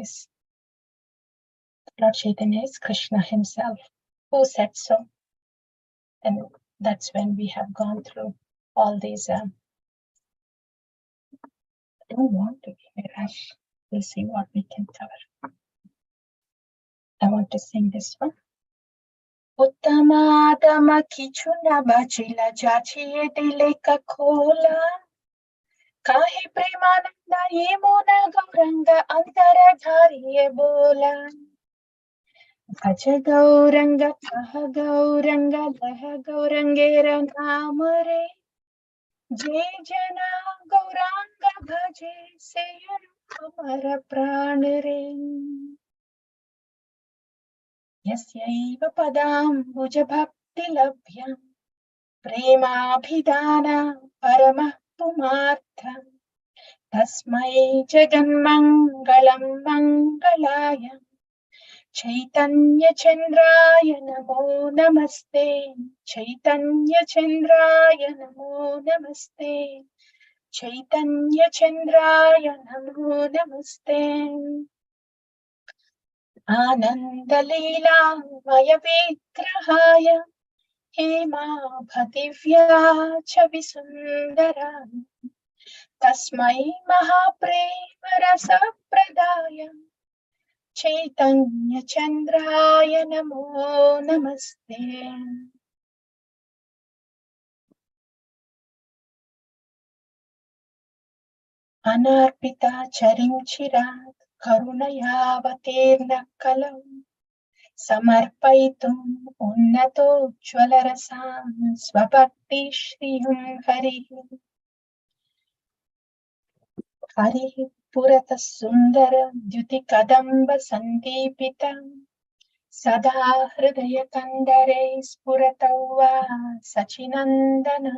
is Lord Chaitanya is Krishna himself. Who said so? And that's when we have gone through all these. I don't want to be in a rush. We'll see what we can cover. I want to sing this one. Uttamadama kichuna bachila jachiye dile ka khola. Kahe premananda yemuna gauranga antaradhariye bola. Bhaja gauranga kaha gauranga laha gaurangera namare. Je jana gauranga bhaje seyan amara pranare. Yasyaiva padam bhuja bhakti labhyam premabhidana paramah pumartha tasmai jaganmangalam mangalaya Chaitanya Chandraya Namo Namaste Chaitanya Chandraya Namo Namaste Chaitanya Chandraya Namo Namaste Ananda Leela Maya Vigrahaya Hema Bhativya Chavisundara Tasmai Mahaprema Rasa Pradaya Chaitanya Chandraya Namo Namaste. Anarpita Charim Chirat Karunayavatirna Kalam Samarpaitum Unnato Ujjvala Rasajna Swabhakti Shriyum Harihi Harihi Purata Sundara Dyuti Kadamba Sandipita Sada Hridaya Kandare Spuratava Sachinandana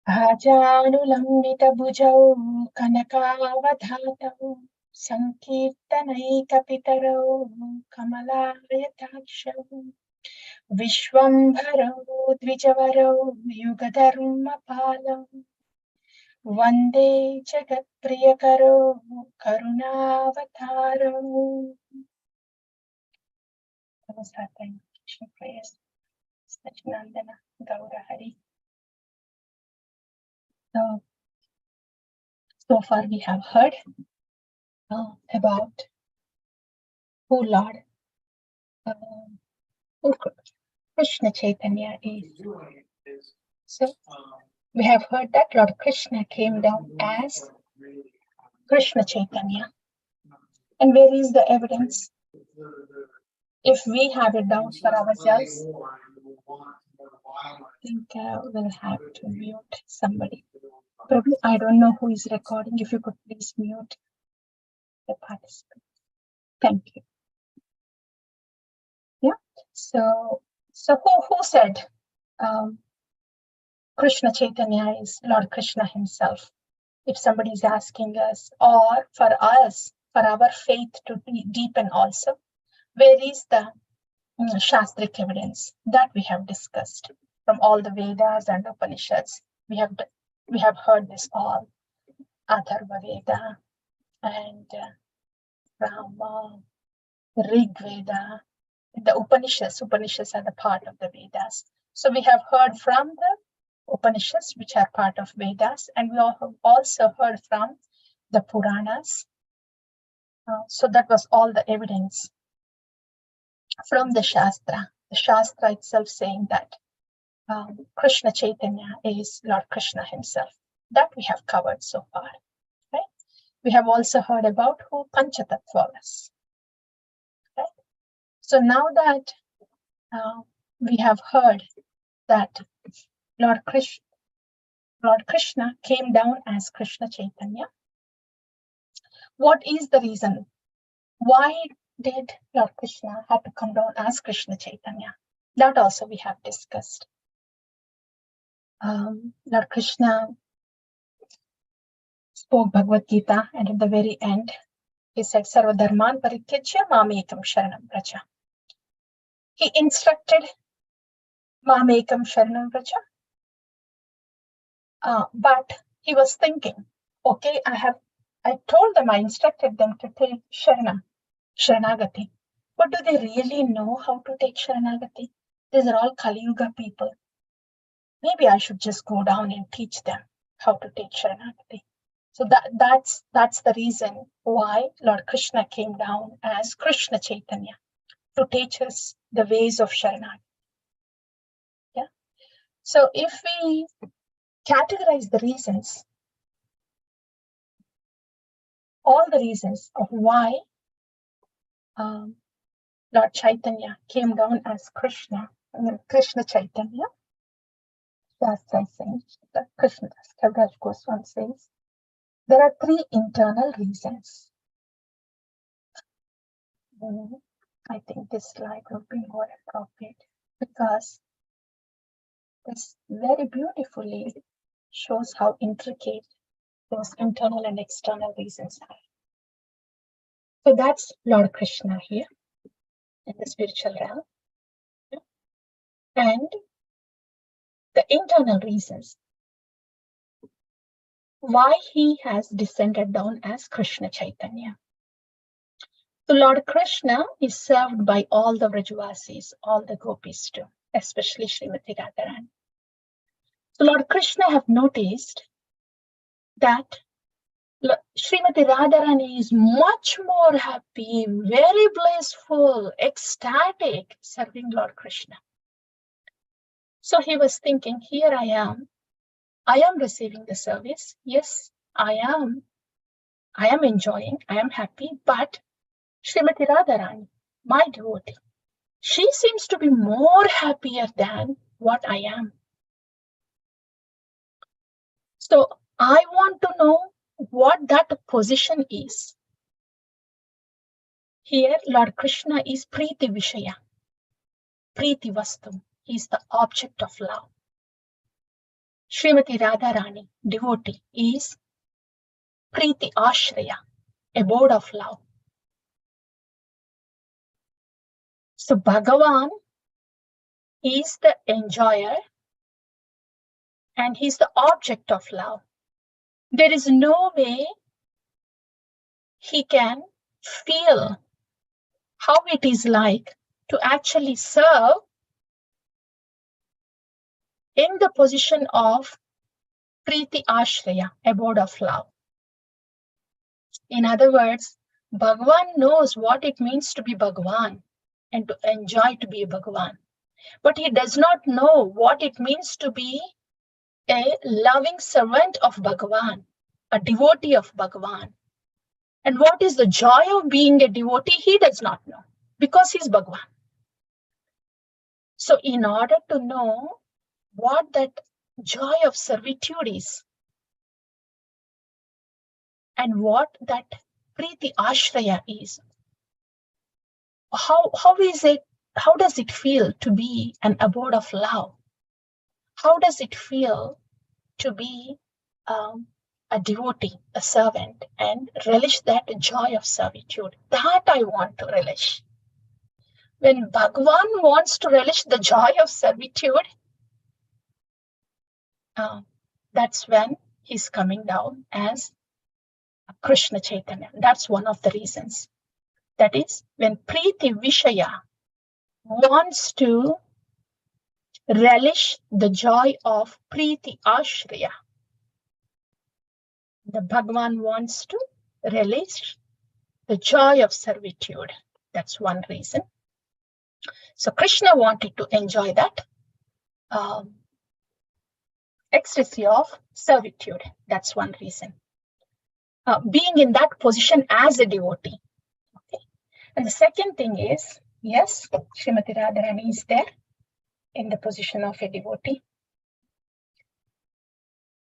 Bhajanulambita Bhujau Kanakavadhatau Sankirtanaikapitaro Kamalayatakshav Vishwambharau Dvijavarau Yugadharmapalam Vande Jagat Priyakaro Karunavatarau. Namaskar. Krishna prayers. Sachinandana Gaura Hari. So far we have heard about who Lord who Krishna Chaitanya is. So we have heard that Lord Krishna came down as Krishna Chaitanya. And where is the evidence? If we have it down for ourselves, I think we'll have to mute somebody. Prabhu, I don't know who is recording. If you could please mute the participant. Thank you. Yeah. So who said Krishna Chaitanya is Lord Krishna himself? If somebody is asking us, or for us, for our faith to deepen also, where is the Shastric evidence that we have discussed from all the Vedas and Upanishads? We have heard this all, Atharva Veda and from Rig Veda, the Upanishads. Upanishads are the part of the Vedas. So we have heard from the Upanishads, which are part of Vedas, and we have also heard from the Puranas. So that was all the evidence from the Shastra. The Shastra itself saying that Krishna Chaitanya is Lord Krishna himself. That we have covered so far. Right? We have also heard about who Panchatattva was. Right? So now that we have heard that Lord Krishna came down as Krishna Chaitanya, what is the reason? Why did Lord Krishna have to come down as Krishna Chaitanya? That also we have discussed. Lord Krishna spoke Bhagavad Gita, and at the very end, he said, Sarva Dharman Parityajya Mamekam Sharanam Vraja. He instructed Mamekam Sharanam Vraja, but he was thinking, Okay, I told them, I instructed them to take Sharanagati. But do they really know how to take Sharanagati? These are all Kali Yuga people. Maybe I should just go down and teach them how to take Sharanagati. So that's the reason why Lord Krishna came down as Krishna Chaitanya, to teach us the ways of Sharanagati. Yeah. So if we categorize the reasons, all the reasons of why Lord Chaitanya came down as Krishna Chaitanya, Shastra says, Krishna Kaviraj Goswami says, there are three internal reasons. I think this slide would be more appropriate because this very beautifully shows how intricate those internal and external reasons are. So that's Lord Krishna here in the spiritual realm. And the internal reasons why he has descended down as Krishna Chaitanya. So Lord Krishna is served by all the Vrajavasis, all the gopis too, especially Srimati Radharani. So Lord Krishna have noticed that Srimati Radharani is much more happy, very blissful, ecstatic, serving Lord Krishna. So he was thinking, here I am receiving the service. Yes, I am enjoying, I am happy, but Srimati Radharani, my devotee, she seems to be more happier than what I am. So I want to know what that position is. Here, Lord Krishna is Priti Vishaya, Priti Vastu. He is the object of love. Srimati Radharani, devotee, is Priti Ashraya, abode of love. So Bhagavan is the enjoyer and he's the object of love. There is no way he can feel how it is like to actually serve in the position of Priti Ashraya, abode of love. In other words, Bhagavan knows what it means to be Bhagavan and to enjoy to be a Bhagavan. But he does not know what it means to be a loving servant of Bhagavan, a devotee of Bhagavan. And what is the joy of being a devotee, he does not know because he's Bhagavan. So in order to know what that joy of servitude is and what that Priti Ashraya is, how does it feel to be an abode of love? How does it feel to be a devotee, a servant, and relish that joy of servitude? That I want to relish. When Bhagavan wants to relish the joy of servitude, that's when he's coming down as Krishna Chaitanya. That's one of the reasons. That is, when Priti Vishaya wants to relish the joy of Priti Ashraya, the Bhagavan wants to relish the joy of servitude. That's one reason. So Krishna wanted to enjoy that ecstasy of servitude. That's one reason. Being in that position as a devotee. Okay. And the second thing is, yes, Srimati Radharani is there in the position of a devotee.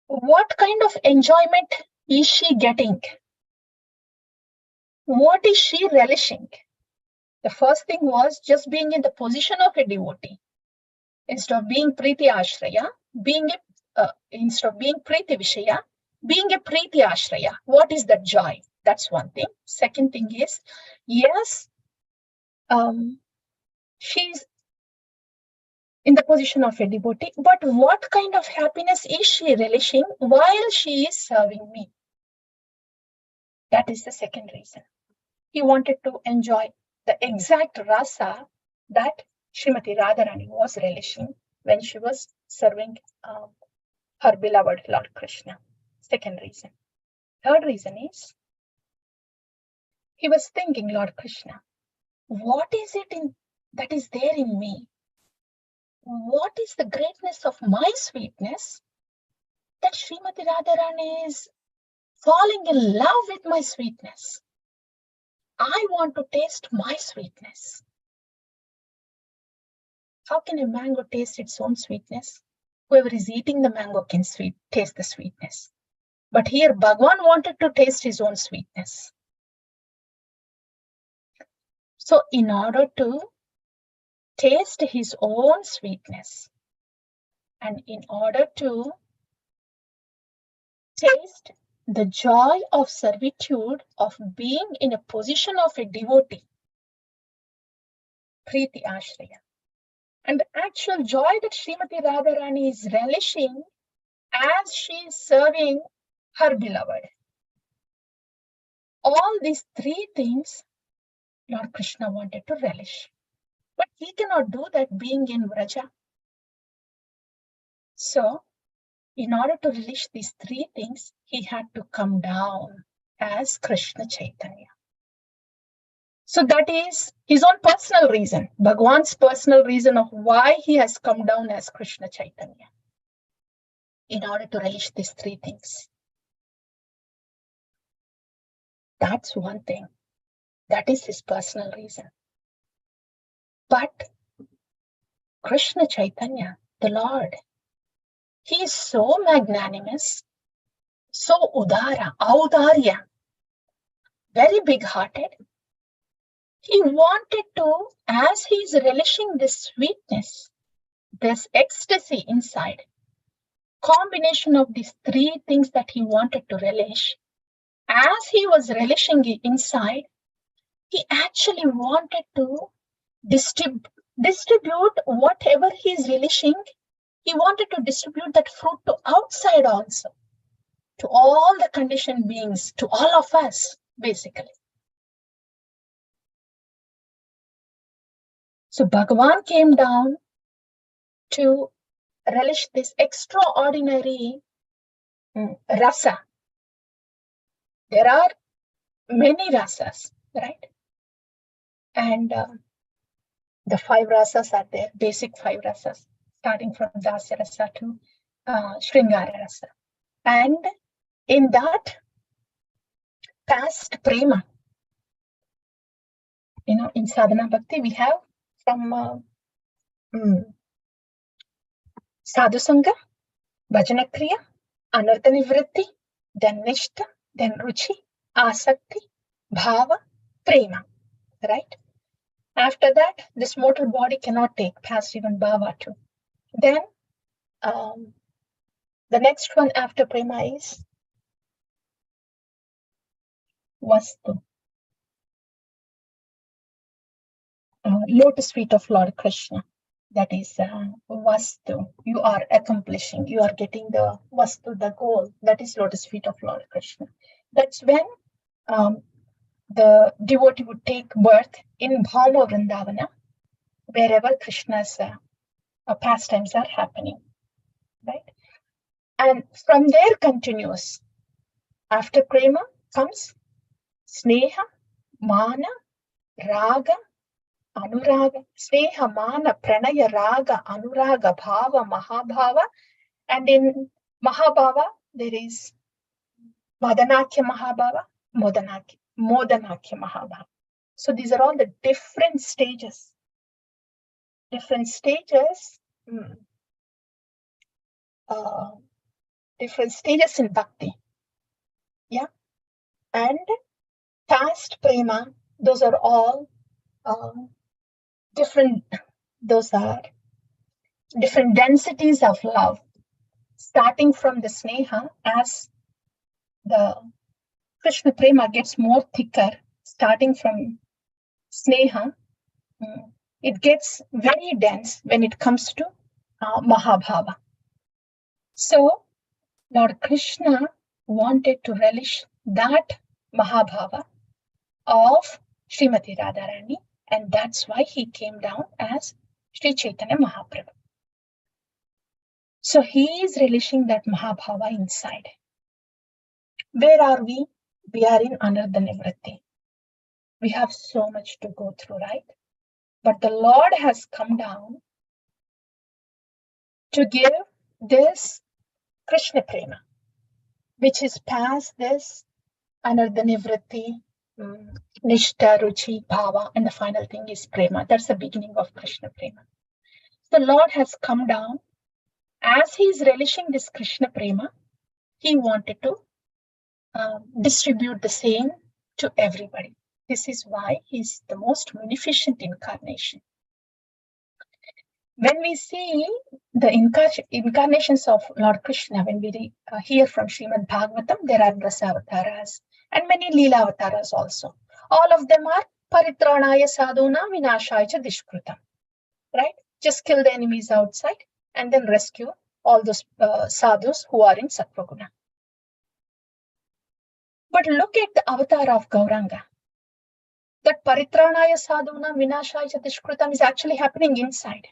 What kind of enjoyment is she getting? What is she relishing? The first thing was just being in the position of a devotee. Instead of being Priti Ashraya, instead of being Priti Vishaya, being a Priti Ashraya. What is that joy? That's one thing. Second thing is, yes, she's in the position of a devotee, but what kind of happiness is she relishing while she is serving me? That is the second reason. He wanted to enjoy the exact rasa that Srimati Radharani was relishing when she was serving her beloved Lord Krishna. Second reason. Third reason is, he was thinking, Lord Krishna, what is it that is there in me? What is the greatness of my sweetness that Srimati Radharani is falling in love with my sweetness? I want to taste my sweetness. How can a mango taste its own sweetness? Whoever is eating the mango can taste the sweetness. But here Bhagavan wanted to taste his own sweetness. So in order to taste his own sweetness, and in order to taste the joy of servitude, of being in a position of a devotee, Priti Ashraya, and the actual joy that Srimati Radharani is relishing as she is serving her beloved. All these three things Lord Krishna wanted to relish. But he cannot do that being in Vraja. So, in order to relish these three things, he had to come down as Krishna Chaitanya. So that is his own personal reason, Bhagavan's personal reason of why he has come down as Krishna Chaitanya, in order to relish these three things. That's one thing. That is his personal reason. But Krishna Chaitanya, the Lord, he is so magnanimous, so udara, audarya, very big-hearted. He wanted to, as he is relishing this sweetness, this ecstasy inside, combination of these three things that he wanted to relish, as he was relishing it inside, he actually wanted to distribute whatever he is relishing. He wanted to distribute that fruit to outside also, to all the conditioned beings, to all of us, basically. So Bhagavan came down to relish this extraordinary rasa. There are many rasas, right? And the 5 rasas are there, basic 5 rasas, starting from Dasya rasa to Sringara rasa. And in that past prema, in sadhana bhakti, we have from sadhu sangha, bhajana kriya, anartha nivritti, then nishtha, then ruchi, asakti, bhava, prema, right? After that, this mortal body cannot take past even bhava too. Then the next one after prema is vastu, lotus feet of Lord Krishna. That is vastu. You are accomplishing, you are getting the vastu, the goal. That is lotus feet of Lord Krishna. That's when the devotee would take birth in Bhauma Vrindavana, wherever Krishna's pastimes are happening, right? And from there continues. After prema comes sneha, mana, raga, anuraga. Sneha, mana, pranaya, raga, anuraga, bhava, mahabhava. And in mahabhava, there is madanakya mahabhava, modanakya mahabhava. So these are all the different stages. Different stages in bhakti. Yeah. And past prema, those are all different densities of love, starting from the sneha. As the Krishna prema gets more thicker, starting from sneha, it gets very dense when it comes to mahabhava. So Lord Krishna wanted to relish that Mahabhava of Srimati Radharani, and that's why he came down as Sri Chaitanya Mahaprabhu. So he is relishing that Mahabhava inside. Where are we? We are in Anartha Nivritti. We have so much to go through, right? But the Lord has come down to give this Krishna Prema, which is past this Anartha Nivritti, Nishta, Ruchi, Bhava, and the final thing is Prema. That's the beginning of Krishna Prema. The Lord has come down. As he is relishing this Krishna Prema, he wanted to distribute the same to everybody. This is why he's the most munificent incarnation. When we see the incarnations of Lord Krishna, when we hear from Srimad Bhagavatam, there are Rasavataras and many Leela Avataras also. All of them are Paritranaya Sadhuna Vinashaya Dishkrutam. Right? Just kill the enemies outside and then rescue all those sadhus who are in Sattva-guna. But look at the avatar of Gauranga. That Paritranaya Sadhuna Vinashaya Dishkrutam is actually happening inside.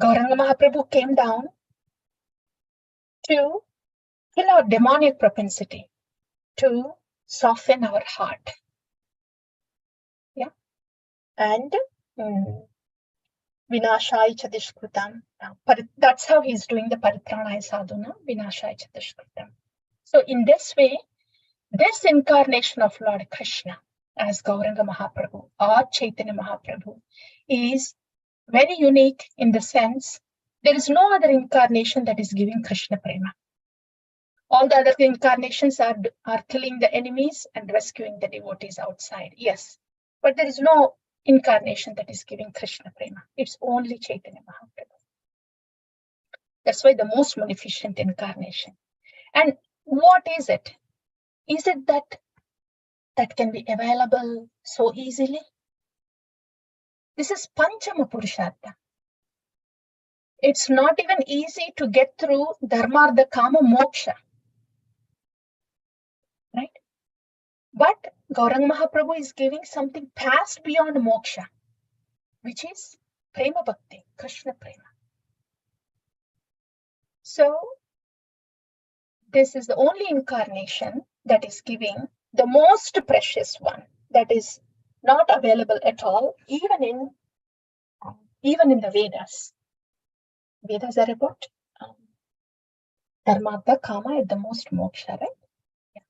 Gauranga Mahaprabhu came down to kill our demonic propensity, to soften our heart. Yeah. And Vinashaya Dishkrutam. That's how he's doing the Paritranaya Sadhuna, Vinashaya Dishkrutam. So in this way, this incarnation of Lord Krishna as Gauranga Mahaprabhu or Chaitanya Mahaprabhu is very unique in the sense there is no other incarnation that is giving Krishna Prema. All the other incarnations are killing the enemies and rescuing the devotees outside. Yes, but there is no incarnation that is giving Krishna Prema. It's only Chaitanya Mahaprabhu. That's why the most munificent incarnation. And what is it? Is it that can be available so easily? This is Panchama Purushartha. It's not even easy to get through Dharma, Artha, Kama, Moksha. Right? But Gauranga Mahaprabhu is giving something past beyond Moksha, which is Prema Bhakti, Krishna Prema. So, this is the only incarnation that is giving the most precious one that is not available at all, even in the Vedas. Vedas are about Dharma, Artha, Kama, at the most Moksha, right? Yeah.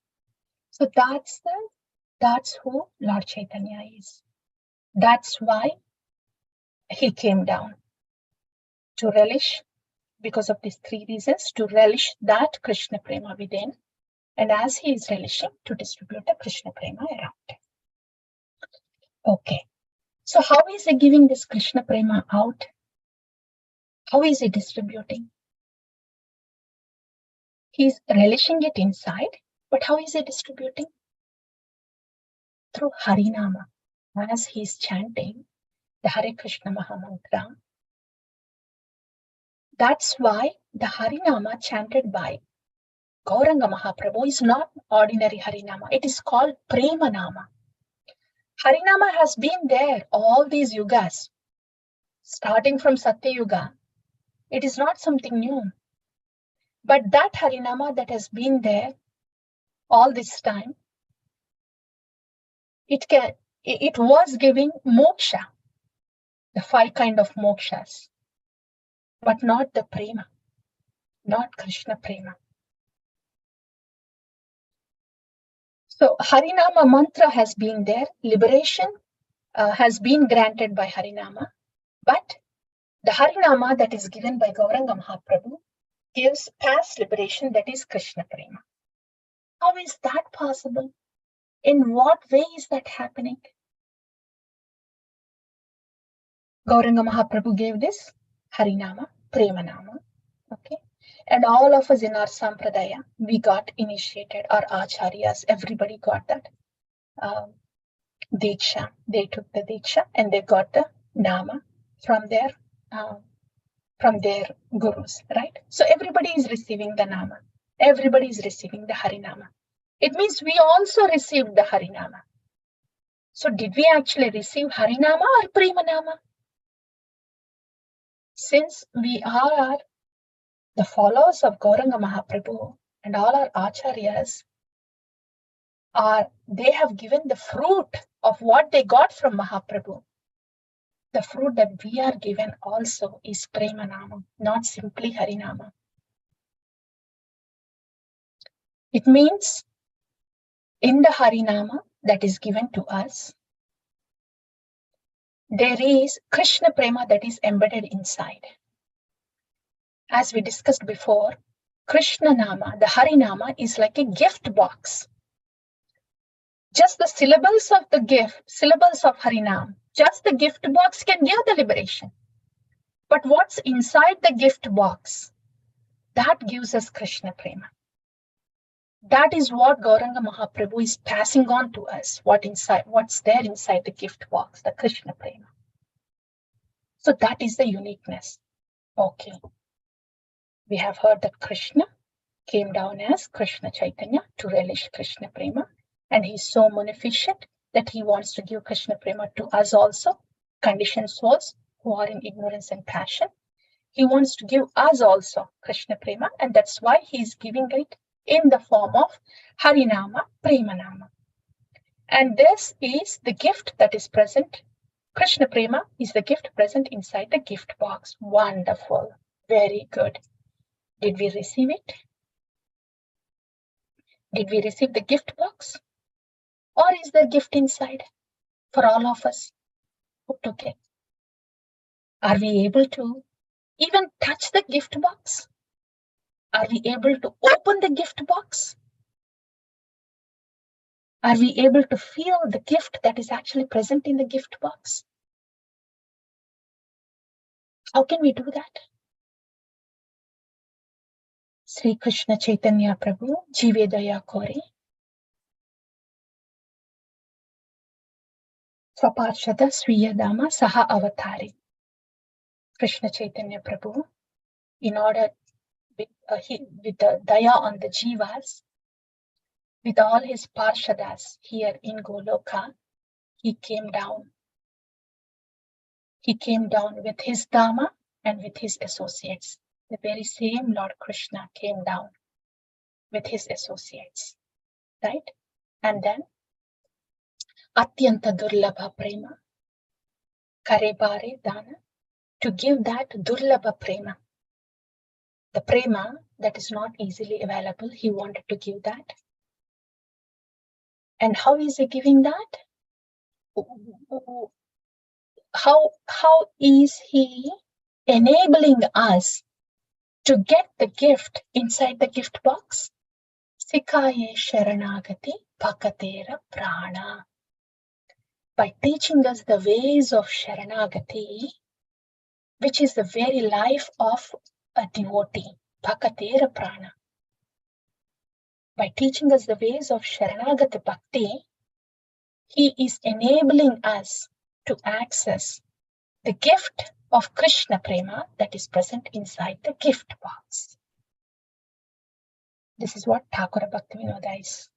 So that's who Lord Chaitanya is. That's why he came down to relish, because of these three reasons, to relish that Krishna Prema within, and as he is relishing, to distribute the Krishna Prema around. Okay, so how is he giving this Krishna Prema out? How is he distributing? He's relishing it inside, but how is he distributing? Through Harinama. As he's chanting the Hare Krishna Mahamantra, that's why the Harinama chanted by Gauranga Mahaprabhu is not ordinary Harinama. It is called Prema Nama. Harinama has been there all these yugas, starting from Satya Yuga. It is not something new. But that Harinama that has been there all this time, it was giving moksha, the 5 kinds of mokshas, but not the Prema, not Krishna Prema. So Harinama mantra has been there, liberation has been granted by Harinama, but the Harinama that is given by Gauranga Mahaprabhu gives past liberation, that is Krishna Prema. How is that possible? In what way is that happening? Gauranga Mahaprabhu gave this Harinama, Prema Nama. Okay. And all of us in our Sampradaya, we got initiated, our Acharyas, everybody got that Diksha. They took the Diksha and they got the Nama from their gurus, right? So everybody is receiving the Nama. Everybody is receiving the Harinama. It means we also received the Harinama. So did we actually receive Harinama or Premanama? Since we are the followers of Gauranga Mahaprabhu and all our acharyas they have given the fruit of what they got from Mahaprabhu. The fruit that we are given also is Premanama, not simply Harinama. It means in the Harinama that is given to us, there is Krishna Prema that is embedded inside. As we discussed before, Krishna Nama, the Harinama, is like a gift box. Just the syllables of Harinam, just the gift box can give the liberation. But what's inside the gift box, that gives us Krishna Prema. That is what Gauranga Mahaprabhu is passing on to us, what's there inside the gift box, the Krishna Prema. So that is the uniqueness. Okay. We have heard that Krishna came down as Krishna Chaitanya to relish Krishna Prema. And he's so munificent that he wants to give Krishna Prema to us also, conditioned souls who are in ignorance and passion. He wants to give us also Krishna Prema, and that's why he's giving it in the form of Harinama, Premanama. And this is the gift that is present. Krishna Prema is the gift present inside the gift box. Wonderful. Very good. Did we receive it? Did we receive the gift box? Or is there gift inside for all of us who took it? Are we able to even touch the gift box? Are we able to open the gift box? Are we able to feel the gift that is actually present in the gift box? How can we do that? Sri Krishna Chaitanya Prabhu, Jive Daya Kore, Swaparshada Swiyadama Saha Avatari. Krishna Chaitanya Prabhu, in order with the daya on the jivas, with all his parshadas here in Goloka, he came down. He came down with his dhamma and with his associates. The very same Lord Krishna came down with his associates, right? And then Atyanta Durlabha Prema, Kare Bare Dana, to give that Durlabha Prema, the Prema that is not easily available, he wanted to give that. And how is he giving that? How is he enabling us to get the gift inside the gift box? Sikaye Sharanagati Pakatera Prana. By teaching us the ways of Sharanagati, which is the very life of a devotee, Pakatera Prana. By teaching us the ways of Sharanagati Bhakti, he is enabling us to access the gift of Krishna Prema that is present inside the gift box. This is what Thakura Bhaktivinoda is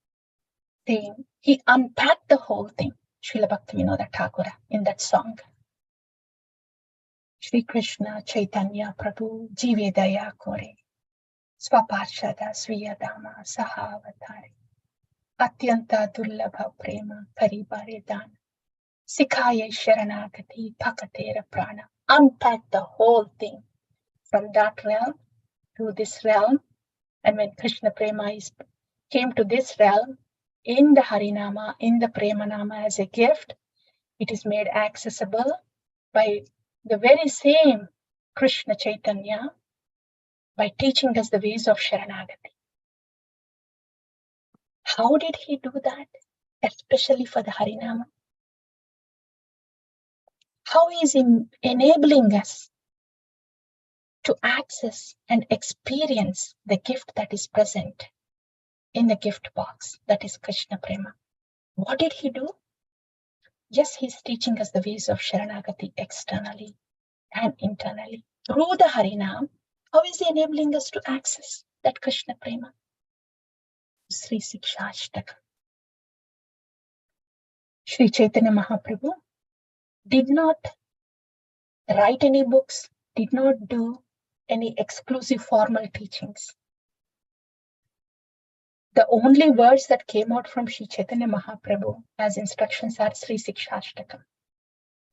saying. He unpacked the whole thing, Srila Bhaktivinoda Thakura, in that song. Shri Krishna Chaitanya Prabhu Jive Daya Kore, Swaparshada Swiyadama Saha Avatari, Atyanta Durlabha Prema Karibare Dana, Sikaye Sharanagati Pakatera Prana. Unpack the whole thing from that realm to this realm. And when Krishna Prema came to this realm, in the Harinama, in the Premanama as a gift, it is made accessible by the very same Krishna Chaitanya by teaching us the ways of Sharanagati. How did he do that? Especially for the Harinama. How is he enabling us to access and experience the gift that is present in the gift box, that is Krishna Prema? What did he do? Yes, he's teaching us the ways of Sharanagati externally and internally. Through the Harinam, how is he enabling us to access that Krishna Prema? Sri Sikshastakam. Sri Chaitanya Mahaprabhu did not write any books, did not do any exclusive formal teachings. The only words that came out from Sri Chaitanya Mahaprabhu as instructions are Sri Sikshastakam.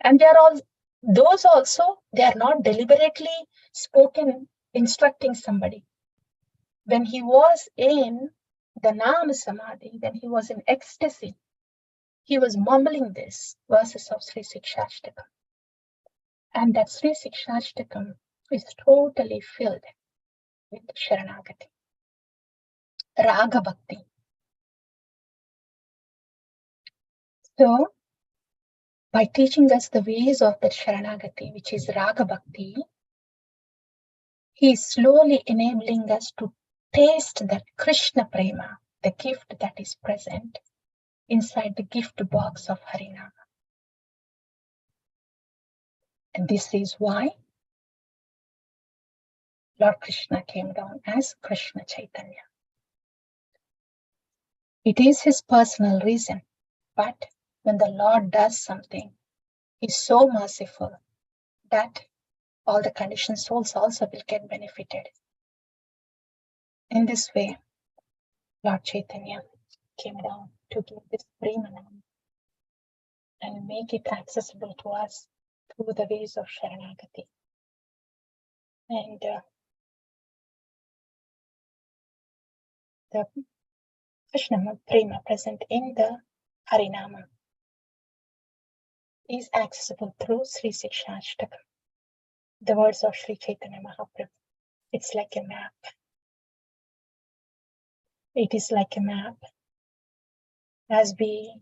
And they are all, those also, they are not deliberately spoken instructing somebody. When he was in the Nama Samadhi, when he was in ecstasy, he was mumbling these verses of Sri Sikshastakam. And that Sri Sikshastakam is totally filled with Sharanagati, Raga Bhakti. So, by teaching us the ways of the Sharanagati, which is Raga Bhakti, he is slowly enabling us to taste that Krishna Prema, the gift that is present inside the gift box of Harinama. And this is why Lord Krishna came down as Krishna Chaitanya. It is his personal reason, but when the Lord does something, he's so merciful that all the conditioned souls also will get benefited. In this way, Lord Chaitanya came down to give this Premanam and make it accessible to us through the ways of Sharanagati. And the Krishna Prema present in the Harinama is accessible through Sri Sikshastakam, the words of Sri Chaitanya Mahaprabhu. It's like a map. It is like a map. As we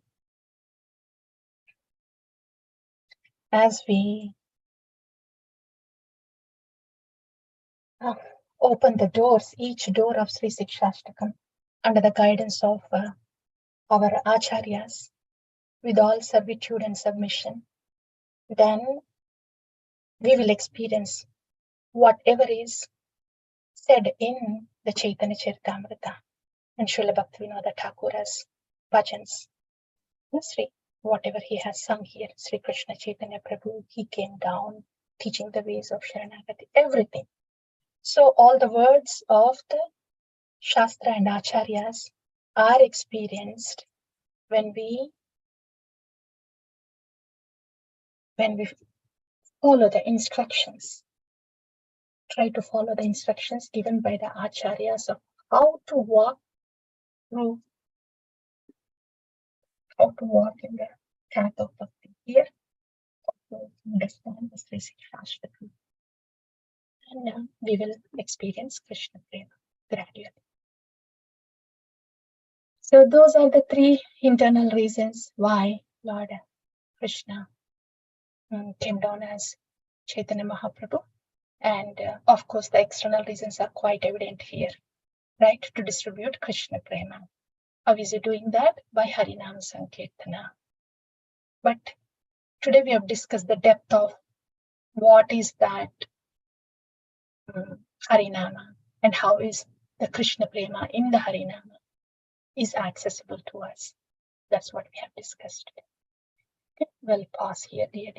open the doors, each door of Sri Sikshastakam, under the guidance of our acharyas, with all servitude and submission, then we will experience whatever is said in the Chaitanya Charitamrita and Srila Bhaktivinoda Thakura's bhajans. Sri, whatever he has sung here, Sri Krishna Chaitanya Prabhu, he came down teaching the ways of Sharanagati, everything. So all the words of the Shastra and Acharyas are experienced when we follow the instructions, try to follow the instructions given by the Acharyas of how to walk through, how to walk in the path of Bhakti here, how to understand the Sri Sikshastakam. And now we will experience Krishna Prema gradually. So those are the three internal reasons why Lord Krishna came down as Chaitanya Mahaprabhu. And of course, the external reasons are quite evident here, right? To distribute Krishna Prema. How is he doing that? By Harinam Sankirtana. But today we have discussed the depth of what is that Harinama and how is the Krishna Prema in the Harinama is accessible to us. That's what we have discussed today. Okay, we'll pause here, dear.